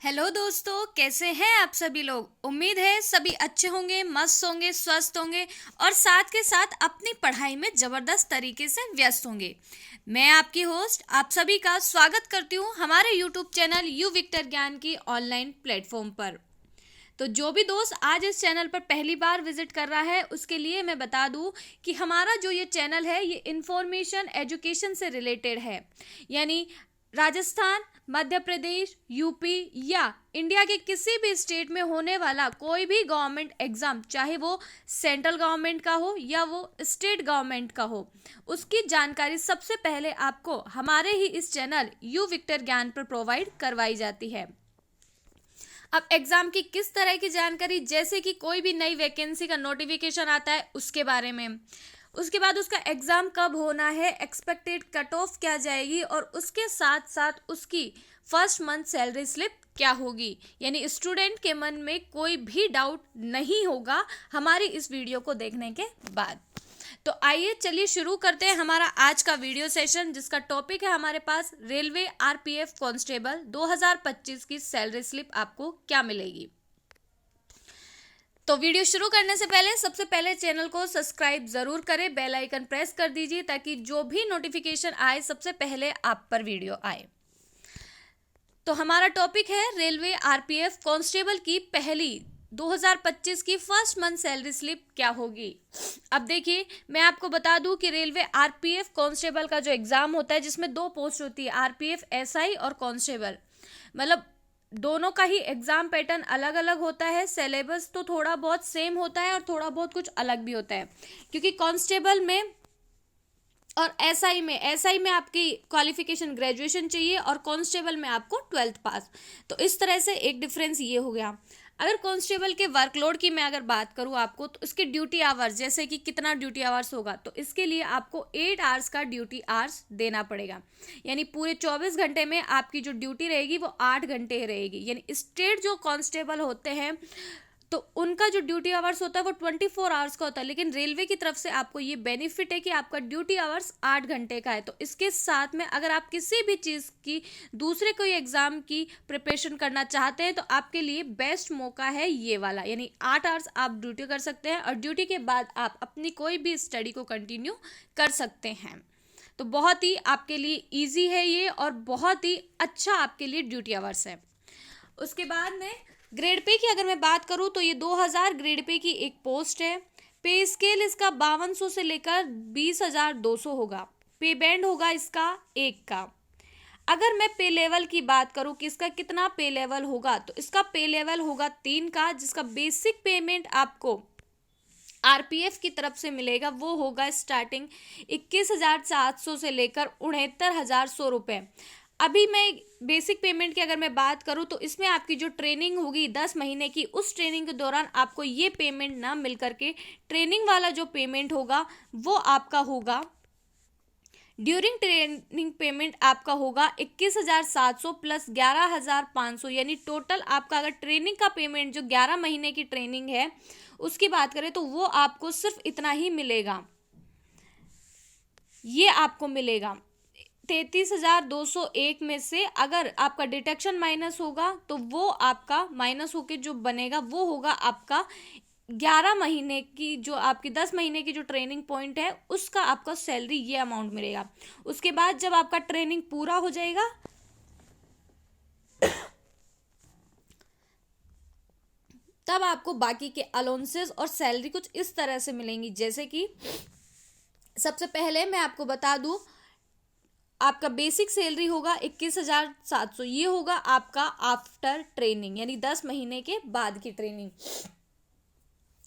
Hello दोस्तों, कैसे हैं आप सभी लोग। उम्मीद है सभी अच्छे होंगे, मस्त होंगे, स्वस्थ होंगे और साथ के साथ अपनी पढ़ाई में ज़बरदस्त तरीके से व्यस्त होंगे। मैं आपकी होस्ट आप सभी का स्वागत करती हूँ हमारे यूट्यूब चैनल यू विक्टर ज्ञान की ऑनलाइन प्लेटफॉर्म पर। तो जो भी दोस्त आज इस चैनल पर पहली बार विजिट कर रहा है उसके लिए मैं बता दूं कि हमारा जो ये चैनल है ये इंफॉर्मेशन एजुकेशन से रिलेटेड है। यानी राजस्थान, मध्य प्रदेश, यूपी या इंडिया के किसी भी स्टेट में होने वाला कोई भी गवर्नमेंट एग्जाम, चाहे वो सेंट्रल गवर्नमेंट का हो या वो स्टेट गवर्नमेंट का हो, उसकी जानकारी सबसे पहले आपको हमारे ही इस चैनल यू विक्टर ज्ञान पर प्रोवाइड करवाई जाती है। अब एग्जाम की किस तरह की जानकारी, जैसे कि कोई भी नई वैकेंसी का नोटिफिकेशन आता है उसके बारे में, उसके बाद उसका एग्जाम कब होना है, एक्सपेक्टेड कट ऑफ क्या जाएगी और उसके साथ साथ उसकी फर्स्ट मंथ सैलरी स्लिप क्या होगी, यानी स्टूडेंट के मन में कोई भी डाउट नहीं होगा हमारी इस वीडियो को देखने के बाद। तो आइए चलिए शुरू करते हैं हमारा आज का वीडियो सेशन, जिसका टॉपिक है हमारे पास रेलवे आरपीएफ कांस्टेबल 2025 की सैलरी स्लिप आपको क्या मिलेगी। तो वीडियो शुरू करने से पहले सबसे पहले चैनल को सब्सक्राइब जरूर करें, बेल आइकन प्रेस कर दीजिए ताकि जो भी नोटिफिकेशन आए सबसे पहले आप पर वीडियो आए। तो हमारा टॉपिक है रेलवे आरपीएफ कांस्टेबल की पहली 2025 की फर्स्ट मंथ सैलरी स्लिप क्या होगी। अब देखिए, मैं आपको बता दूं कि रेलवे आरपीएफ कांस्टेबल का जो एग्जाम होता है जिसमें दो पोस्ट होती है, आरपीएफ एसआई और कांस्टेबल, मतलब दोनों का ही एग्जाम पैटर्न अलग अलग होता है। सिलेबस तो थोड़ा बहुत सेम होता है और थोड़ा बहुत कुछ अलग भी होता है, क्योंकि कांस्टेबल में और एसआई में आपकी क्वालिफिकेशन ग्रेजुएशन चाहिए और कांस्टेबल में आपको 12th पास। तो इस तरह से एक डिफरेंस ये हो गया। अगर कांस्टेबल के वर्कलोड की मैं अगर बात करूं आपको, तो इसके ड्यूटी आवर्स, जैसे कि कितना ड्यूटी आवर्स होगा, तो इसके लिए आपको 8 आवर्स का ड्यूटी आवर्स देना पड़ेगा। यानी पूरे 24 घंटे में आपकी जो ड्यूटी रहेगी वो 8 घंटे रहेगी। यानी स्टेट जो कांस्टेबल होते हैं तो उनका जो ड्यूटी आवर्स होता है वो 24 आवर्स का होता है, लेकिन रेलवे की तरफ से आपको ये बेनिफिट है कि आपका ड्यूटी आवर्स 8 घंटे का है। तो इसके साथ में अगर आप किसी भी चीज़ की दूसरे कोई एग्जाम की प्रिपरेशन करना चाहते हैं तो आपके लिए बेस्ट मौका है ये वाला, यानी 8 आवर्स आप ड्यूटी कर सकते हैं और ड्यूटी के बाद आप अपनी कोई भी स्टडी को कंटिन्यू कर सकते हैं। तो बहुत ही आपके लिए ईजी है ये और बहुत ही अच्छा आपके लिए ड्यूटी आवर्स है। उसके बाद में ग्रेड पे की अगर मैं बात करूं तो ये 2000 ग्रेड पे की एक पोस्ट है। पे स्केल इसका 5200 से लेकर 20,200 होगा। पे बैंड होगा इसका 1 का। अगर मैं पे लेवल की बात करूं कि इसका कितना पे लेवल होगा, तो इसका पे लेवल होगा 3 का, जिसका बेसिक पेमेंट आपको आरपीएफ की तरफ से मिलेगा वो होगा स्टार्टिंग 21,700 से लेकर 69,100 रुपये। अभी मैं बेसिक पेमेंट की अगर मैं बात करूं तो इसमें आपकी जो ट्रेनिंग होगी 10 महीने की, उस ट्रेनिंग के दौरान आपको ये पेमेंट ना मिल करके ट्रेनिंग वाला जो पेमेंट होगा वो आपका होगा, ड्यूरिंग ट्रेनिंग पेमेंट आपका होगा 21,700 प्लस 11,500। यानी टोटल आपका अगर ट्रेनिंग का पेमेंट जो 11 महीने की ट्रेनिंग है उसकी बात करें तो वो आपको सिर्फ इतना ही मिलेगा, ये आपको मिलेगा 33,201 में से। अगर आपका डिटेक्शन माइनस होगा तो वो आपका माइनस होके जो बनेगा वो होगा आपका 11 महीने की, जो आपकी 10 महीने की जो ट्रेनिंग पॉइंट है उसका आपका सैलरी ये अमाउंट मिलेगा। उसके बाद जब आपका ट्रेनिंग पूरा हो जाएगा तब आपको बाकी के अलाउंसेस और सैलरी कुछ इस तरह से मिलेंगी। जैसे कि सबसे पहले मैं आपको बता दूं, आपका बेसिक सैलरी होगा 21,700, ये होगा आपका आफ्टर ट्रेनिंग, यानी 10 महीने के बाद की ट्रेनिंग।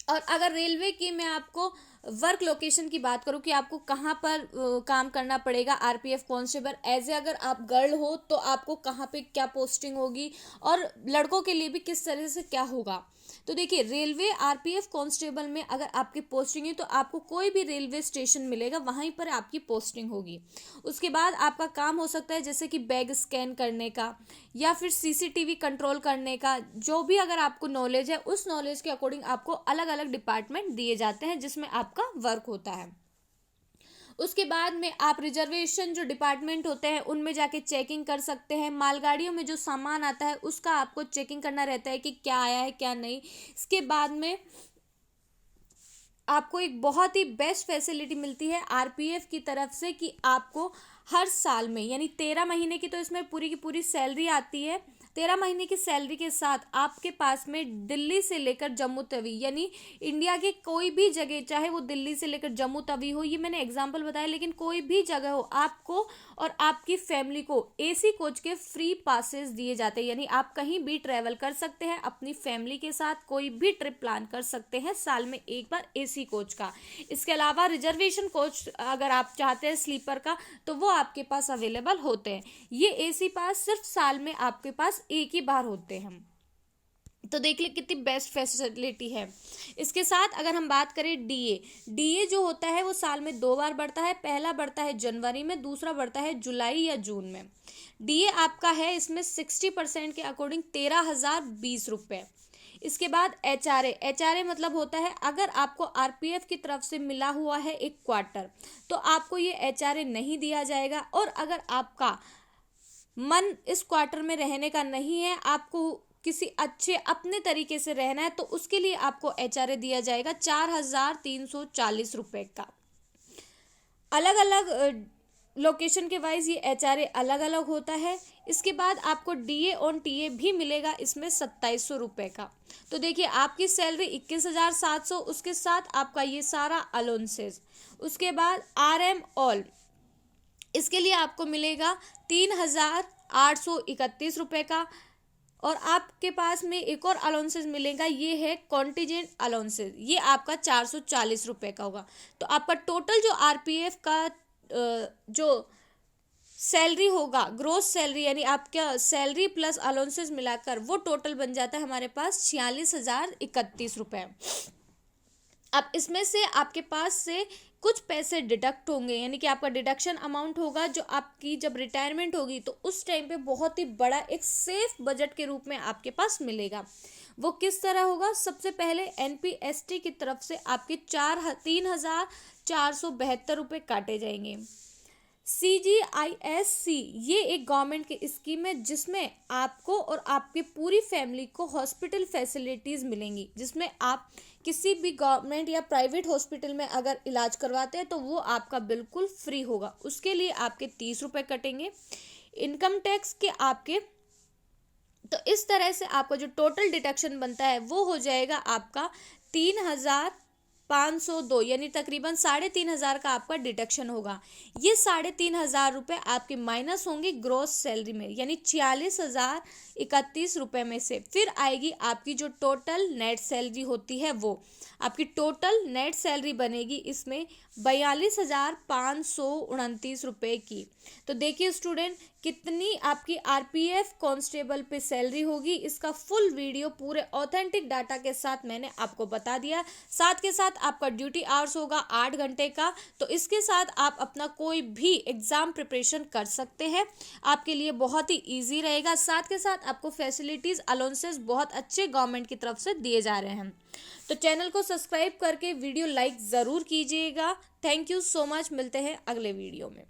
और अगर रेलवे की मैं आपको वर्क लोकेशन की बात करूं कि आपको कहाँ पर काम करना पड़ेगा आरपीएफ कांस्टेबल एज ए, अगर आप गर्ल हो तो आपको कहाँ पे क्या पोस्टिंग होगी और लड़कों के लिए भी किस तरह से क्या होगा। तो देखिए, रेलवे आरपीएफ कांस्टेबल में अगर आपकी पोस्टिंग है तो आपको कोई भी रेलवे स्टेशन मिलेगा, वहीं पर आपकी पोस्टिंग होगी। उसके बाद आपका काम हो सकता है जैसे कि बैग स्कैन करने का या फिर सीसीटीवी कंट्रोल करने का, जो भी अगर आपको नॉलेज है उस नॉलेज के अकॉर्डिंग आपको अलग अलग डिपार्टमेंट दिए जाते हैं जिसमें आपका वर्क होता है। उसके बाद में आप रिजर्वेशन जो डिपार्टमेंट होते हैं उनमें जाके चेकिंग कर सकते हैं। मालगाड़ियों में जो सामान आता है उसका आपको चेकिंग करना रहता है कि क्या आया है क्या नहीं। इसके बाद में आपको एक बहुत ही बेस्ट फैसिलिटी मिलती है आरपीएफ की तरफ से कि आपको हर साल में यानी 13 महीने की तो इसमें पूरी की पूरी सैलरी आती है। 13 महीने की सैलरी के साथ आपके पास में दिल्ली से लेकर जम्मू तवी यानी इंडिया के कोई भी जगह, चाहे वो दिल्ली से लेकर जम्मू तवी हो, ये मैंने एग्जांपल बताया, लेकिन कोई भी जगह हो, आपको और आपकी फैमिली को एसी कोच के फ्री पासेस दिए जाते हैं। यानी आप कहीं भी ट्रैवल कर सकते हैं, अपनी फैमिली के साथ कोई भी ट्रिप प्लान कर सकते हैं साल में एक बार एसी कोच का। इसके अलावा रिजर्वेशन कोच अगर आप चाहते हैं स्लीपर का तो वो आपके पास अवेलेबल होते हैं। ये एसी पास सिर्फ साल में आपके पास एक ही बार होते हैं। तो देख ले कितनी बेस्ट फैसिलिटी है। इसके साथ अगर हम बात करें डीए जो होता है वो साल में 2 बार बढ़ता है। पहला बढ़ता है जनवरी में, दूसरा बढ़ता है जुलाई या जून में। डीए आपका है इसमें 60% के अकॉर्डिंग 13,020 रुपये। इसके बाद एचआरए मतलब होता है अगर आपको आरपीएफ की तरफ से मिला हुआ है एक क्वार्टर तो आपको ये एचआरए नहीं दिया जाएगा। और अगर आपका मन इस क्वार्टर में रहने का नहीं है, आपको किसी अच्छे अपने तरीके से रहना है, तो उसके लिए आपको एचआरए दिया जाएगा 4,340 रुपये का। अलग अलग लोकेशन के वाइज ये एचआरए अलग अलग होता है। इसके बाद आपको डीए ऑन टीए भी मिलेगा इसमें 2700 रुपये का। तो देखिए आपकी सैलरी 21,700, उसके साथ आपका ये सारा अलाउंसेस। उसके बाद आरएम ऑल, इसके लिए आपको मिलेगा 3,831 रुपये का। और आपके पास में एक और अलाउंसेस मिलेगा, ये है कॉन्टीजेंट अलाउंसेस, ये आपका 440 रुपये का होगा। तो आपका टोटल जो आरपीएफ का जो सैलरी होगा, ग्रोस सैलरी यानी आपका सैलरी प्लस अलाउंसेस मिलाकर वो टोटल बन जाता है हमारे पास 46,031 रुपये। अब इसमें से आपके पास से कुछ पैसे डिडक्ट होंगे, यानी कि आपका डिडक्शन अमाउंट होगा जो आपकी जब रिटायरमेंट होगी तो उस टाइम पे बहुत ही बड़ा एक सेफ बजट के रूप में आपके पास मिलेगा। वो किस तरह होगा? सबसे पहले एनपीएसटी की तरफ से आपके 3,472 रुपये काटे जाएंगे। CGISC ये एक गवर्नमेंट की स्कीम है जिसमें आपको और आपकी पूरी फैमिली को हॉस्पिटल फैसिलिटीज़ मिलेंगी, जिसमें आप किसी भी गवर्नमेंट या प्राइवेट हॉस्पिटल में अगर इलाज करवाते हैं तो वो आपका बिल्कुल फ्री होगा। उसके लिए आपके 30 रुपये कटेंगे इनकम टैक्स के आपके। तो इस तरह से आपका जो टोटल डिडक्शन बनता है वो हो जाएगा आपका 3,502, यानी तकरीबन 3,500 का आपका डिडक्शन होगा। ये 3,500 रुपये आपके माइनस होंगे ग्रॉस सैलरी में, यानी 46,031 रुपये में से। फिर आएगी आपकी जो टोटल नेट सैलरी होती है, वो आपकी टोटल नेट सैलरी बनेगी इसमें 42,529 रुपये की। तो देखिए स्टूडेंट, कितनी आपकी आरपीएफ कांस्टेबल पे सैलरी होगी, इसका फुल वीडियो पूरे ऑथेंटिक डाटा के साथ मैंने आपको बता दिया। साथ के साथ आपका ड्यूटी आवर्स होगा 8 घंटे का। तो इसके साथ आप अपना कोई भी एग्ज़ाम प्रिपरेशन कर सकते हैं, आपके लिए बहुत ही ईजी रहेगा। साथ के साथ आपको फैसिलिटीज़ अलाउंसेस बहुत अच्छे गवर्नमेंट की तरफ से दिए जा रहे हैं। तो चैनल को सब्सक्राइब करके वीडियो लाइक ज़रूर कीजिएगा। थैंक यू सो मच, मिलते हैं अगले वीडियो में।